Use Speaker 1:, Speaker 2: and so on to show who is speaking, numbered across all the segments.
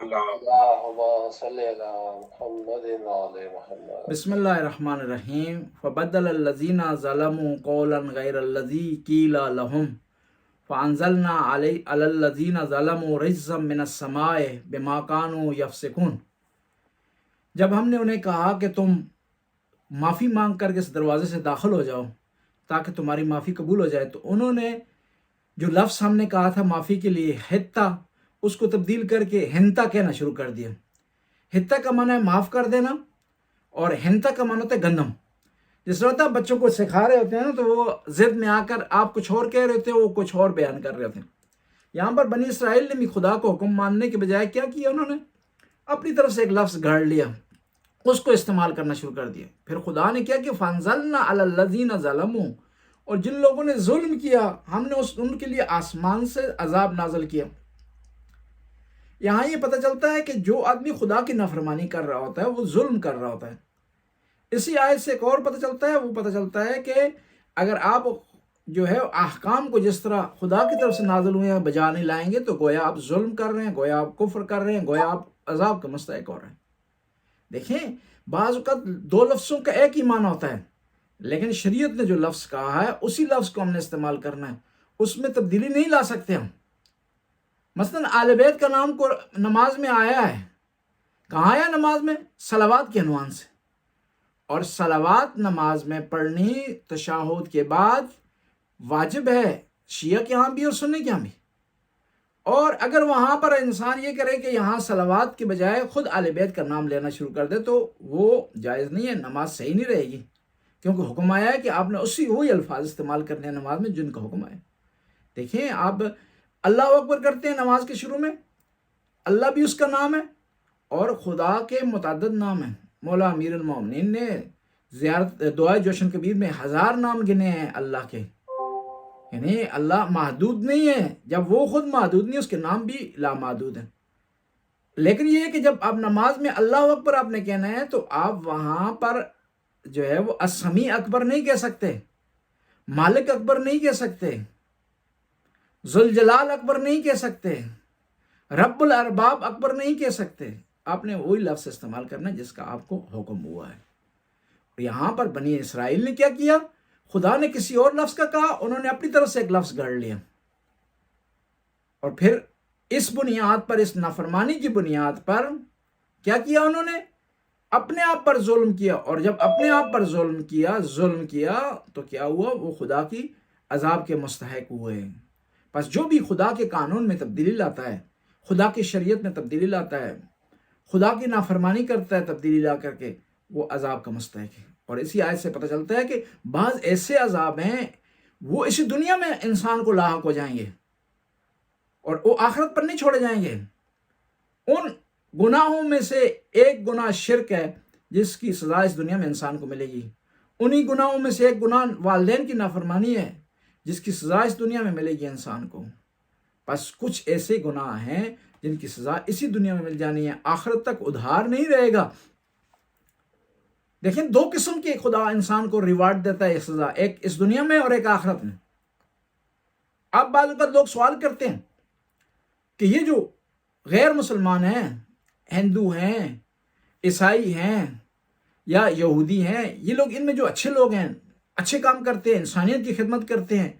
Speaker 1: اللهم صل على محمد وعلى محمد.
Speaker 2: بسم اللہ الرحمن الرحیم فبدل الذین ظلموا قولا غیر الذی قیل لهم فانزلنا علی الذین ظلموا رجزا من السماء بما كانوا یفسقون۔ جب ہم نے انہیں کہا کہ تم معافی مانگ کر کے اس دروازے سے داخل ہو جاؤ تاکہ تمہاری معافی قبول ہو جائے، تو انہوں نے جو لفظ ہم نے کہا تھا معافی کے لیے حتہ، اس کو تبدیل کر کے ہنتا کہنا شروع کر دیا۔ حتہ کا معنی ہے معاف کر دینا، اور ہنتا کا معنی ہوتا ہے گندم۔ جس طرح ہوتا ہے بچوں کو سکھا رہے ہوتے ہیں نا، تو وہ ضد میں آ کر آپ کچھ اور کہہ رہے ہوتے ہیں، وہ کچھ اور بیان کر رہے ہوتے ہیں۔ یہاں پر بنی اسرائیل نے بھی خدا کو حکم ماننے کے بجائے کیا کیا، انہوں نے اپنی طرف سے ایک لفظ گھڑ لیا، اس کو استعمال کرنا شروع کر دیا۔ پھر خدا نے کیا کہ فانزلنا علی الذین ظلموا، اور جن لوگوں نے ظلم کیا ہم نے ان کے لیے آسمان سے عذاب نازل کیا۔ یہاں یہ پتہ چلتا ہے کہ جو آدمی خدا کی نافرمانی کر رہا ہوتا ہے وہ ظلم کر رہا ہوتا ہے۔ اسی آیت سے ایک اور پتہ چلتا ہے، وہ پتہ چلتا ہے کہ اگر آپ جو ہے احکام کو جس طرح خدا کی طرف سے نازل ہوئے ہیں بجا نہیں لائیں گے، تو گویا آپ ظلم کر رہے ہیں، گویا آپ کفر کر رہے ہیں، گویا آپ عذاب کا مستحق ہو رہے ہیں۔ دیکھیں، بعض اوقات دو لفظوں کا ایک ہی معنی ہوتا ہے، لیکن شریعت نے جو لفظ کہا ہے اسی لفظ کو ہم نے استعمال کرنا ہے، اس میں تبدیلی نہیں لا سکتے ہم۔ مثلا آل بیت کا نام کو نماز میں آیا ہے، کہاں آیا نماز میں؟ صلوات کے عنوان سے، اور صلوات نماز میں پڑھنی تشہد کے بعد واجب ہے، شیعہ کے ہاں بھی اور سنی کے ہاں بھی۔ اور اگر وہاں پر انسان یہ کرے کہ یہاں صلوات کے بجائے خود آل بیت کا نام لینا شروع کر دے، تو وہ جائز نہیں ہے، نماز صحیح نہیں رہے گی، کیونکہ حکم آیا ہے کہ آپ نے وہی الفاظ استعمال کرنے ہیں نماز میں جن کا حکم آیا۔ دیکھیں، آپ اللہ اکبر کرتے ہیں نماز کے شروع میں، اللہ بھی اس کا نام ہے، اور خدا کے متعدد نام ہیں۔ مولا امیر المومنین نے زیارت دعائے جوشن کبیر میں 1000 نام گنے ہیں اللہ کے، یعنی اللہ محدود نہیں ہے، جب وہ خود محدود نہیں، اس کے نام بھی لامحدود ہیں۔ لیکن یہ ہے کہ جب آپ نماز میں اللہ اکبر آپ نے کہنا ہے، تو آپ وہاں پر جو ہے وہ السمیع اکبر نہیں کہہ سکتے، مالک اکبر نہیں کہہ سکتے، ذوالجلال اکبر نہیں کہہ سکتے، رب الارباب اکبر نہیں کہہ سکتے۔ آپ نے وہی لفظ استعمال کرنا ہے جس کا آپ کو حکم ہوا ہے۔ یہاں پر بنی اسرائیل نے کیا کیا؟ خدا نے کسی اور لفظ کا کہا، انہوں نے اپنی طرف سے ایک لفظ گھڑ لیا، اور پھر اس بنیاد پر، اس نافرمانی کی بنیاد پر کیا کیا انہوں نے؟ اپنے آپ پر ظلم کیا، اور جب اپنے آپ پر ظلم کیا تو کیا ہوا؟ وہ خدا کی عذاب کے مستحق ہوئے۔ پس جو بھی خدا کے قانون میں تبدیلی لاتا ہے، خدا کی شریعت میں تبدیلی لاتا ہے، خدا کی نافرمانی کرتا ہے تبدیلی لا کر کے، وہ عذاب کا مستحق ہے۔ اور اسی آیت سے پتہ چلتا ہے کہ بعض ایسے عذاب ہیں وہ اسی دنیا میں انسان کو لاحق ہو جائیں گے، اور وہ آخرت پر نہیں چھوڑے جائیں گے۔ ان گناہوں میں سے ایک گناہ شرک ہے جس کی سزا اس دنیا میں انسان کو ملے گی، انہی گناہوں میں سے ایک گناہ والدین کی نافرمانی ہے جس کی سزا اس دنیا میں ملے گی انسان کو۔ پس کچھ ایسے گناہ ہیں جن کی سزا اسی دنیا میں مل جانی ہے، آخرت تک ادھار نہیں رہے گا۔ دیکھیں، دو قسم کے خدا انسان کو ریوارڈ دیتا ہے سزا، ایک اس دنیا میں اور ایک آخرت میں۔ اب بعض اوقات لوگ سوال کرتے ہیں کہ یہ جو غیر مسلمان ہیں، ہندو ہیں، عیسائی ہیں یا یہودی ہیں، یہ لوگ، ان میں جو اچھے لوگ ہیں، اچھے کام کرتے ہیں، انسانیت کی خدمت کرتے ہیں،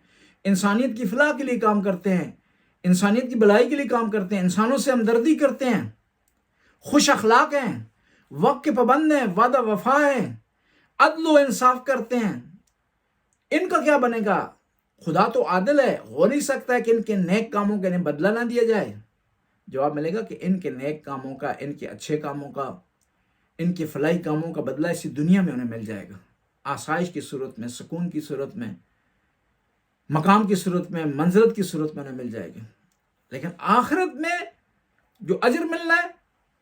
Speaker 2: انسانیت کی فلاح کے لیے کام کرتے ہیں، انسانیت کی بھلائی کے لیے کام کرتے ہیں، انسانوں سے ہمدردی کرتے ہیں، خوش اخلاق ہیں، وقت کے پابند ہیں، وعدہ وفا ہیں، عدل و انصاف کرتے ہیں، ان کا کیا بنے گا؟ خدا تو عادل ہے، ہو نہیں سکتا ہے کہ ان کے نیک کاموں کا انہیں بدلہ نہ دیا جائے۔ جواب ملے گا کہ ان کے نیک کاموں کا، ان کے اچھے کاموں کا، ان کے فلاحی کاموں کا بدلہ اسی دنیا میں انہیں مل جائے گا، آسائش کی صورت میں، سکون کی صورت میں، مقام کی صورت میں، منزلت کی صورت میں انہیں مل جائے گا۔ لیکن آخرت میں جو اجر ملنا ہے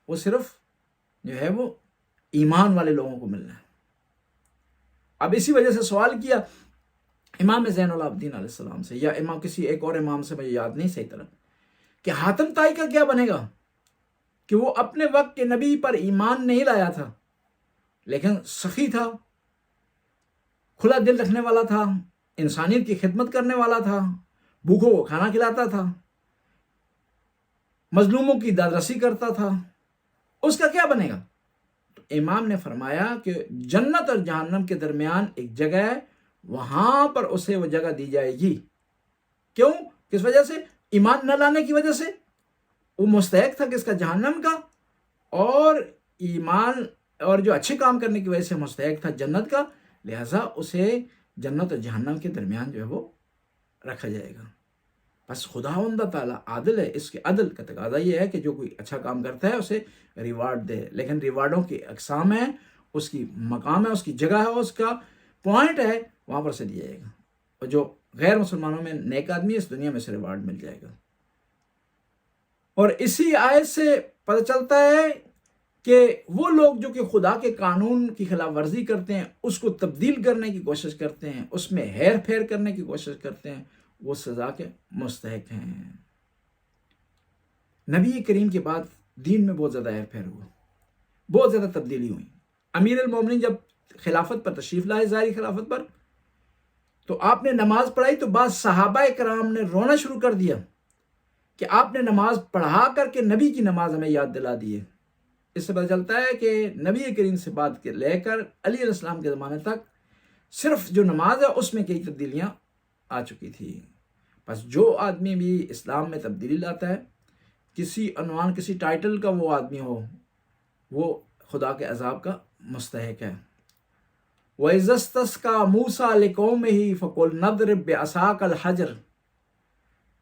Speaker 2: وہ صرف جو ہے وہ ایمان والے لوگوں کو ملنا ہے۔ اب اسی وجہ سے سوال کیا امام زین العابدین علیہ السلام سے، یا امام کسی ایک اور امام سے، مجھے یاد نہیں صحیح طرح، کہ حاتم طائی کا کیا بنے گا؟ کہ وہ اپنے وقت کے نبی پر ایمان نہیں لایا تھا، لیکن سخی تھا، کھلا دل رکھنے والا تھا، انسانیت کی خدمت کرنے والا تھا، بھوکوں کو کھانا کھلاتا تھا، مظلوموں کی دادرسی کرتا تھا، اس کا کیا بنے گا؟ تو امام نے فرمایا کہ جنت اور جہنم کے درمیان ایک جگہ ہے، وہاں پر اسے وہ جگہ دی جائے گی۔ کیوں؟ کس وجہ سے؟ ایمان نہ لانے کی وجہ سے وہ مستحق تھا کس کا؟ جہنم کا، اور ایمان اور جو اچھے کام کرنے کی وجہ سے مستحق تھا جنت کا، لہذا اسے جنت اور جہنم کے درمیان جو ہے وہ رکھا جائے گا۔ بس خداوند تعالیٰ عادل ہے، اس کے عدل کا تقاضا یہ ہے کہ جو کوئی اچھا کام کرتا ہے اسے ریوارڈ دے، لیکن ریوارڈوں کی اقسام ہیں، اس کی مقام ہے، اس کی جگہ ہے، اس کا پوائنٹ ہے، وہاں پر سے دیا جائے گا، اور جو غیر مسلمانوں میں نیک آدمی ہے اس دنیا میں سے ریوارڈ مل جائے گا۔ اور اسی آیت سے پتہ چلتا ہے کہ وہ لوگ جو کہ خدا کے قانون کی خلاف ورزی کرتے ہیں، اس کو تبدیل کرنے کی کوشش کرتے ہیں، اس میں ہیر پھیر کرنے کی کوشش کرتے ہیں، وہ سزا کے مستحق ہیں۔ نبی کریم کے بعد دین میں بہت زیادہ ہیر پھیر ہوا، بہت زیادہ تبدیلی ہوئی۔ امیر المومنین جب خلافت پر تشریف لائے، ظاہری خلافت پر، تو آپ نے نماز پڑھائی تو بعض صحابہ کرام نے رونا شروع کر دیا کہ آپ نے نماز پڑھا کر کے نبی کی نماز ہمیں یاد دلا دی ہے۔ اس سے پتہ چلتا ہے کہ نبی کریم سے بات کے لے کر علی علیہ السلام کے زمانے تک صرف جو نماز ہے اس میں کئی تبدیلیاں آ چکی تھی۔ بس جو آدمی بھی اسلام میں تبدیلی لاتا ہے، کسی عنوان کسی ٹائٹل کا وہ آدمی ہو، وہ خدا کے عذاب کا مستحق ہے۔ وَإِذَا اسْتَسْقَىٰ مُوسَىٰ لِقَوْمِهِ فَقُلْ نَضْرِب بِّعَصَاكَ الْحَجَرَ،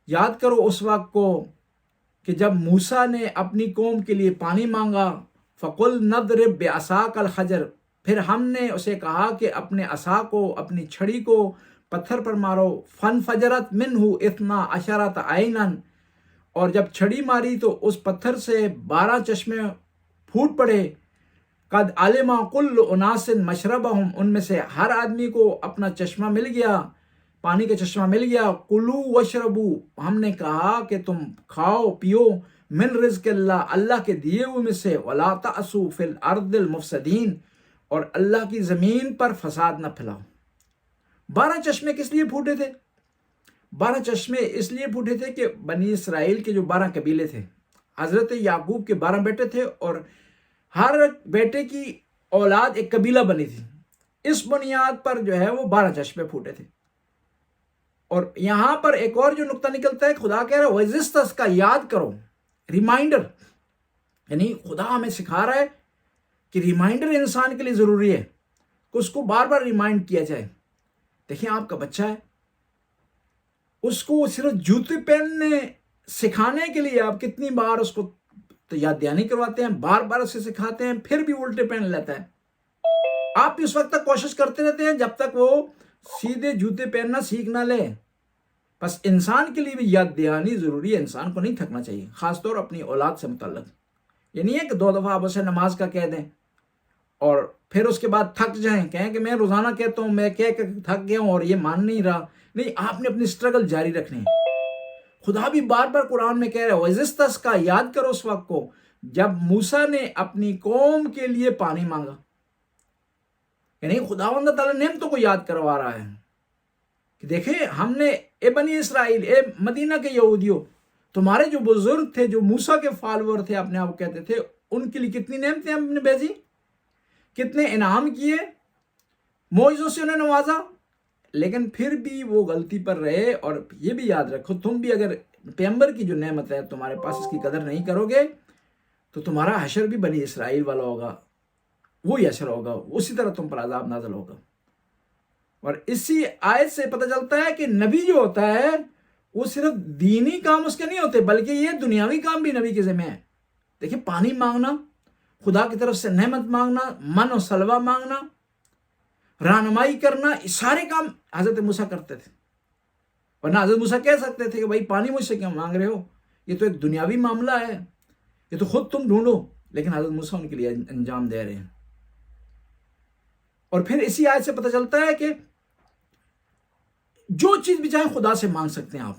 Speaker 2: یاد کرو اس وقت کو کہ جب موسیٰ نے اپنی قوم کے لیے پانی مانگا، فَقُلْ نَضْرِب بِّعَصَاكَ الْحَجَرَ، پھر ہم نے اسے کہا کہ اپنے عصا کو، اپنی چھڑی کو پتھر پر مارو، فَانْفَجَرَتْ مِنْهُ 12 عَيْنًا، اور جب چھڑی ماری تو اس پتھر سے 12 چشمے پھوٹ پڑے۔ قَدْ عَلِمَ كُلُّ أُنَاسٍ مَشْرَبَهُمْ، ان میں سے ہر آدمی کو اپنا چشمہ مل گیا، پانی کا چشمہ مل گیا۔ کُلُوا وَاشْرَبُوا، ہم نے کہا کہ تم کھاؤ پیو، من رزق اللہ، اللہ کے دیے ہوئے میں سے، وَلَا تَعْثُوا فِي الْأَرْضِ الْمُفْسِدِينَ، اور اللہ کی زمین پر فساد نہ پھیلاؤ۔ 12 چشمے کس لیے پھوٹے تھے؟ 12 چشمے اس لیے پھوٹے تھے کہ بنی اسرائیل کے جو 12 قبیلے تھے، حضرت یعقوب کے 12 بیٹے تھے، اور ہر بیٹے کی اولاد ایک قبیلہ بنی تھی، اس بنیاد پر جو ہے وہ 12 چشمے پھوٹے تھے۔ اور یہاں پر ایک اور جو نقطہ نکلتا ہے، خدا کہہ رہا ہے وَإِذِ اسْتَسْقَىٰ، یاد کرو، ریمائنڈر، یعنی خدا ہمیں سکھا رہا ہے کہ ریمائنڈر انسان کے لیے ضروری ہے کہ اس کو بار بار ریمائنڈ کیا جائے۔ دیکھیں آپ کا بچہ ہے، اس کو صرف جوتے پہننے سکھانے کے لیے آپ کتنی بار اس کو یاد دہانی کرواتے ہیں، بار بار اسے سکھاتے ہیں، پھر بھی الٹے پہن لیتا ہے۔ آپ بھی اس وقت تک کوشش کرتے رہتے ہیں جب تک وہ سیدھے جوتے پہننا سیکھ نہ لے۔ بس انسان کے لیے بھی یاد دہانی ضروری ہے، انسان کو نہیں تھکنا چاہیے، خاص طور اپنی اولاد سے متعلق۔ یہ نہیں ہے کہ 2 دفعہ آپ اسے نماز کا کہہ دیں اور پھر اس کے بعد تھک جائیں، کہیں کہ میں روزانہ کہتا ہوں، میں کہہ کے تھک گیا ہوں اور یہ مان نہیں رہا۔ نہیں، آپ نے اپنی سٹرگل جاری رکھنی ہے۔ خدا بھی بار بار قرآن میں کہہ رہا ہے وَإِذِ اسْتَسْقَىٰ، یاد کرو اس وقت کو جب موسیٰ نے اپنی قوم کے لیے پانی مانگا، یعنی خداوند تعالیٰ نعمتوں کو یاد کروا رہا ہے کہ دیکھیں ہم نے، اے بنی اسرائیل، اے مدینہ کے یہودیوں، تمہارے جو بزرگ تھے، جو موسیٰ کے فالوور تھے، اپنے آپ کہتے تھے، ان کے لیے کتنی نعمتیں ہم نے بھیجی، کتنے انعام کیے، معجزوں سے انہیں نوازا، لیکن پھر بھی وہ غلطی پر رہے۔ اور یہ بھی یاد رکھو، تم بھی اگر پیغمبر کی جو نعمت ہے تمہارے پاس اس کی قدر نہیں کرو گے تو تمہارا حشر بھی بنی اسرائیل والا ہوگا، وہی حشر ہوگا، اسی طرح تم پر عذاب نازل ہوگا۔ اور اسی آیت سے پتہ چلتا ہے کہ نبی جو ہوتا ہے وہ صرف دینی کام اس کے نہیں ہوتے، بلکہ یہ دنیاوی کام بھی نبی کے ذمہ ہے۔ دیکھیں پانی مانگنا، خدا کی طرف سے نعمت مانگنا، من و سلوہ مانگنا، رہنمائی کرنا، یہ سارے کام حضرت موسیٰ کرتے تھے۔ ورنہ حضرت موسیٰ کہہ سکتے تھے کہ بھائی پانی مجھ سے کیوں مانگ رہے ہو، یہ تو ایک دنیاوی معاملہ ہے، یہ تو خود تم ڈھونڈو، لیکن حضرت موسیٰ ان کے لیے انجام دے رہے ہیں۔ اور پھر اسی آیت سے پتہ چلتا ہے کہ جو چیز بھی چاہیں خدا سے مانگ سکتے ہیں آپ،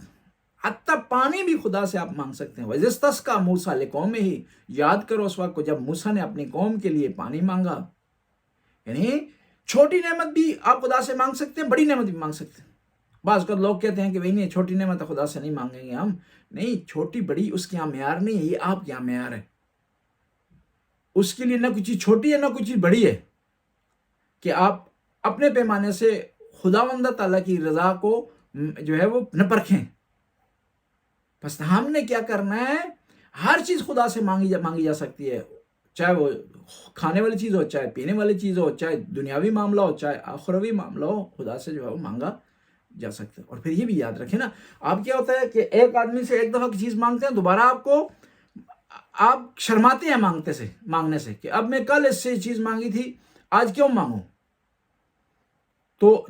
Speaker 2: حتیٰ پانی بھی خدا سے آپ مانگ سکتے ہیں۔ وَإِذِ اسْتَسْقَىٰ مُوسَىٰ لِقَوْمِهِ، یاد کرو اس وقت کو جب موسیٰ نے اپنی قوم کے لیے پانی مانگا، یعنی چھوٹی نعمت بھی آپ خدا سے مانگ سکتے ہیں، بڑی نعمت بھی مانگ سکتے ہیں۔ بعض اوقات لوگ کہتے ہیں کہ بھئی نہیں چھوٹی نعمت خدا سے نہیں مانگیں گے ہم. نہیں، چھوٹی بڑی اس کے یہاں معیار نہیں ہے، یہ آپ کے یہاں معیار ہے. اس کے لیے نہ کوئی چیز چھوٹی ہے نہ کوئی چیز بڑی ہے کہ آپ اپنے پیمانے سے خداوند تعالیٰ کی رضا کو جو ہے وہ نہ پرکھیں. بس ہم نے کیا کرنا ہے، ہر چیز خدا سے مانگی جا سکتی ہے، چاہے وہ کھانے والی چیز ہو، چاہے پینے والی چیز ہو، چاہے دنیاوی معاملہ ہو، چاہے آخروی معاملہ ہو، خدا سے جو ہے وہ مانگا جا سکتا ہے. اور پھر یہ بھی یاد رکھیں نا، آپ کیا ہوتا ہے کہ ایک آدمی سے ایک دفعہ کی چیز مانگتے ہیں، دوبارہ آپ شرماتے ہیں مانگنے سے کہ اب میں کل اس سے چیز مانگی تھی، آج کیوں مانگوں. تو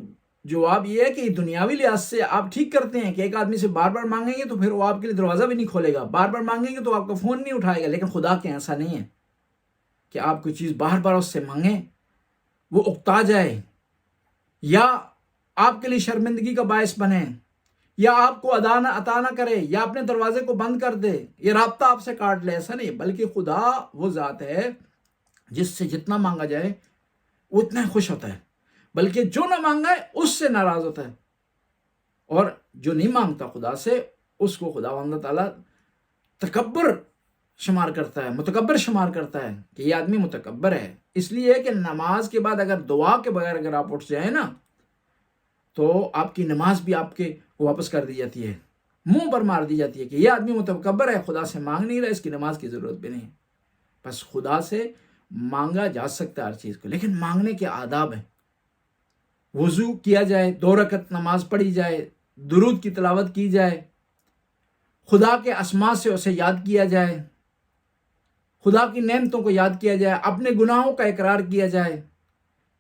Speaker 2: جواب یہ ہے کہ دنیاوی لحاظ سے آپ ٹھیک کرتے ہیں کہ ایک آدمی سے بار بار مانگیں گے تو پھر وہ آپ کے لیے دروازہ بھی نہیں کھولے گا، بار بار مانگیں گے تو آپ کا فون نہیں اٹھائے گا. لیکن خدا کے ایسا نہیں ہے کہ آپ کوئی چیز بار بار اس سے مانگیں، وہ اکتا جائے یا آپ کے لیے شرمندگی کا باعث بنے، یا آپ کو عطا نہ کرے، یا اپنے دروازے کو بند کر دے، یہ رابطہ آپ سے کاٹ لے. ایسا نہیں، بلکہ خدا وہ ذات ہے جس سے جتنا مانگا جائے وہ اتنا ہی خوش ہوتا ہے، بلکہ جو نہ مانگا ہے اس سے ناراض ہوتا ہے. اور جو نہیں مانگتا خدا سے، اس کو خداوند تعالیٰ تکبر شمار کرتا ہے، متکبر شمار کرتا ہے کہ یہ آدمی متکبر ہے. اس لیے کہ نماز کے بعد اگر دعا کے بغیر اگر آپ اٹھ جائیں نا، تو آپ کی نماز بھی آپ کے واپس کر دی جاتی ہے، منہ پر مار دی جاتی ہے کہ یہ آدمی متکبر ہے، خدا سے مانگ نہیں رہا، اس کی نماز کی ضرورت بھی نہیں. بس خدا سے مانگا جا سکتا ہے ہر چیز کو، لیکن مانگنے کے آداب ہیں. وضو کیا جائے، 2 رکعت نماز پڑھی جائے، درود کی تلاوت کی جائے، خدا کے اسماء سے اسے یاد کیا جائے، خدا کی نعمتوں کو یاد کیا جائے، اپنے گناہوں کا اقرار کیا جائے،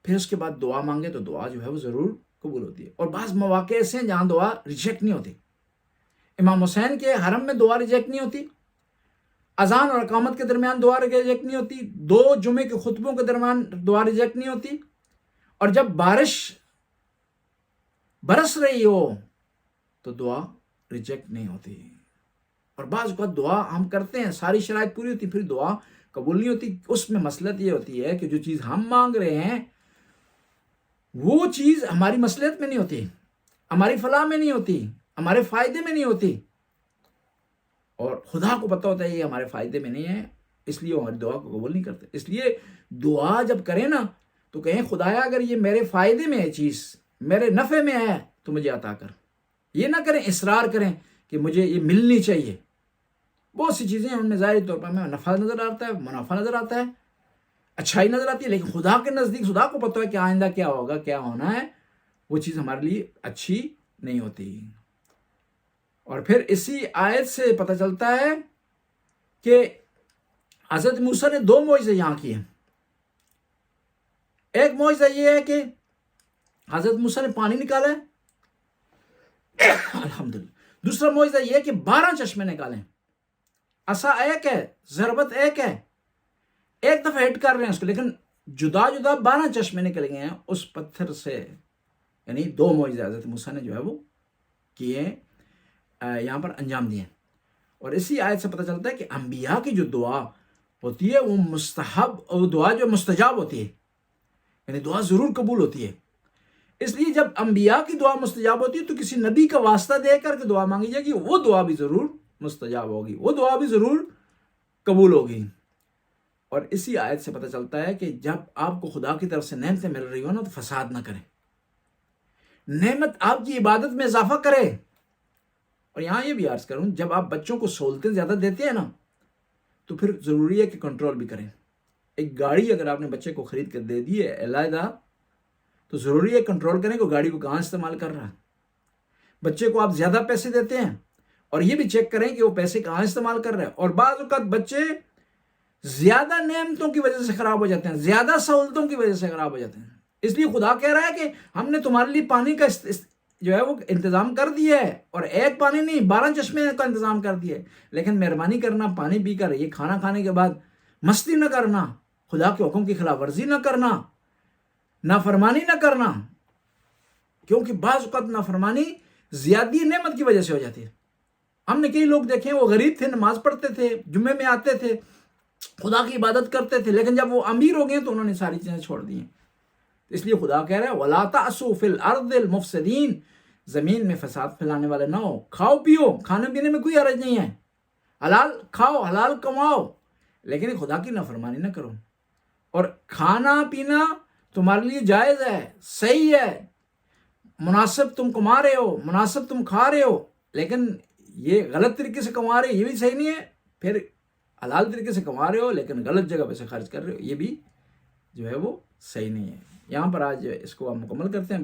Speaker 2: پھر اس کے بعد دعا مانگے تو دعا جو ہے وہ ضرور قبول ہوتی ہے. اور بعض مواقع ایسے ہیں جہاں دعا ریجیکٹ نہیں ہوتی. امام حسین کے حرم میں دعا ریجیکٹ نہیں ہوتی، اذان اور اقامت کے درمیان دعا ریجیکٹ نہیں ہوتی، 2 جمعے کے خطبوں کے درمیان دعا ریجیکٹ نہیں ہوتی، اور جب بارش برس رہی ہو تو دعا ریجیکٹ نہیں ہوتی. اور بعض اوقات دعا ہم کرتے ہیں، ساری شرائط پوری ہوتی، پھر دعا قبول نہیں ہوتی. اس میں مصلحت یہ ہوتی ہے کہ جو چیز ہم مانگ رہے ہیں وہ چیز ہماری مصلحت میں نہیں ہوتی، ہماری فلاح میں نہیں ہوتی، ہمارے فائدے میں نہیں ہوتی، اور خدا کو پتہ ہوتا ہے یہ ہمارے فائدے میں نہیں ہے، اس لیے وہ ہماری دعا کو قبول نہیں کرتے. اس لیے دعا جب کریں نا تو کہیں خدایا اگر یہ میرے فائدے میں ہے، چیز میرے نفع میں ہے تو مجھے عطا کر. یہ نہ کریں، اصرار کریں کہ مجھے یہ ملنی چاہیے. بہت سی چیزیں ان میں ظاہری طور پر ہمیں نفع نظر آتا ہے، منافع نظر آتا ہے، اچھائی نظر آتی ہے، لیکن خدا کے نزدیک خدا کو پتہ ہے کہ آئندہ کیا ہوگا، کیا ہونا ہے، وہ چیز ہمارے لیے اچھی نہیں ہوتی. اور پھر اسی آیت سے پتہ چلتا ہے کہ حضرت موسیٰ نے 2 معجزے یہاں کیے. ایک معجزہ یہ ہے کہ حضرت موسیٰ نے پانی نکالا ہے، الحمدللہ. دوسرا معجزہ یہ ہے کہ 12 چشمے نکالے. عصا ایک ہے، ضربت ایک ہے، ایک دفعہ ہٹ کر رہے ہیں اس کو، لیکن جدا جدا 12 چشمے نکل گئے ہیں اس پتھر سے. یعنی 2 معجزے حضرت موسیٰ نے جو ہے وہ کیے، یہاں پر انجام دیے. اور اسی آیت سے پتہ چلتا ہے کہ انبیاء کی جو دعا ہوتی ہے وہ مستحب، اور دعا جو مستجاب ہوتی ہے، یعنی دعا ضرور قبول ہوتی ہے. اس لیے جب انبیاء کی دعا مستجاب ہوتی ہے تو کسی نبی کا واسطہ دے کر کے دعا مانگی جائے گی، وہ دعا بھی ضرور مستجاب ہوگی، وہ دعا بھی ضرور قبول ہوگی. اور اسی آیت سے پتہ چلتا ہے کہ جب آپ کو خدا کی طرف سے نعمتیں مل رہی ہو نا تو فساد نہ کریں، نعمت آپ کی عبادت میں اضافہ کرے. اور یہاں یہ بھی عرض کروں، جب آپ بچوں کو سہولتیں زیادہ دیتے ہیں نا تو پھر ضروری ہے کہ کنٹرول بھی کریں. ایک گاڑی اگر آپ نے بچے کو خرید کر دے دی ہے علیحدہ تو ضروری ہے کنٹرول کریں کہ گاڑی کو کہاں استعمال کر رہا ہے. بچے کو آپ زیادہ پیسے دیتے ہیں اور یہ بھی چیک کریں کہ وہ پیسے کہاں استعمال کر رہے ہیں. اور بعض اوقات بچے زیادہ نعمتوں کی وجہ سے خراب ہو جاتے ہیں، زیادہ سہولتوں کی وجہ سے خراب ہو جاتے ہیں. اس لیے خدا کہہ رہا ہے کہ ہم نے تمہارے لیے پانی کا جو ہے وہ انتظام کر دیا ہے، اور ایک پانی نہیں 12 چشمے کا انتظام کر دیا ہے. لیکن مہربانی کرنا پانی پی کر یہ کھانا کھانے کے بعد مستی نہ کرنا، خدا کے حکم کی خلاف ورزی نہ کرنا، نافرمانی نہ کرنا، کیونکہ بعض اوقات نافرمانی زیادی نعمت کی وجہ سے ہو جاتی ہے. ہم نے کئی لوگ دیکھے وہ غریب تھے، نماز پڑھتے تھے، جمعے میں آتے تھے، خدا کی عبادت کرتے تھے، لیکن جب وہ امیر ہو گئے تو انہوں نے ساری چیزیں چھوڑ دی ہیں. اس لیے خدا کہہ رہا ہے وَلَا تَعْثُوا فِي الْأَرْضِ الْمُفْسِدِينَ، زمین میں فساد پھیلانے والے نہ ہو. کھاؤ پیو, کھانے پینے میں کوئی حرج نہیں ہے, حلال کھاؤ حلال کماؤ, لیکن خدا کی نافرمانی نہ کرو. اور کھانا پینا تمہارے لیے جائز ہے, صحیح ہے, مناسب تم کما رہے ہو, مناسب تم کھا رہے ہو, لیکن یہ غلط طریقے سے کما رہے ہو یہ بھی صحیح نہیں ہے. پھر حلال طریقے سے کما رہے ہو لیکن غلط جگہ پہ سے خرچ کر رہے ہو, یہ بھی جو ہے وہ صحیح نہیں ہے. یہاں پر آج اس کو ہم مکمل کرتے ہیں.